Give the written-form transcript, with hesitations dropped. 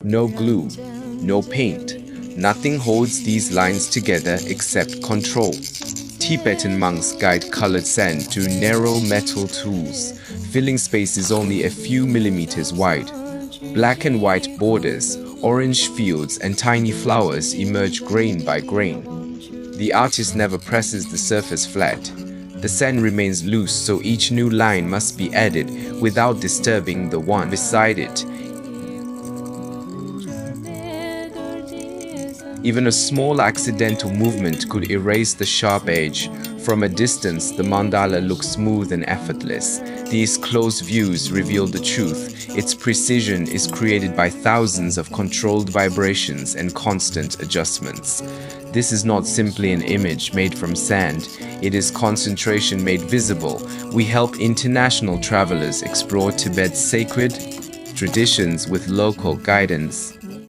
No glue, no paint. Nothing holds these lines together except control. Tibetan monks guide colored sand to narrow metal tools, filling spaces only a few millimeters wide. Black and white borders, orange fields, and tiny flowers emerge grain by grain. The artist never presses the surface flat. The sand remains loose, so each new line must be added without disturbing the one beside it. Even a small accidental movement could erase the sharp edge. From a distance, the mandala looks smooth and effortless. These close views reveal the truth. Its precision is created by thousands of controlled vibrations and constant adjustments. This is not simply an image made from sand, it is concentration made visible. We help international travelers explore Tibet's sacred traditions with local guidance.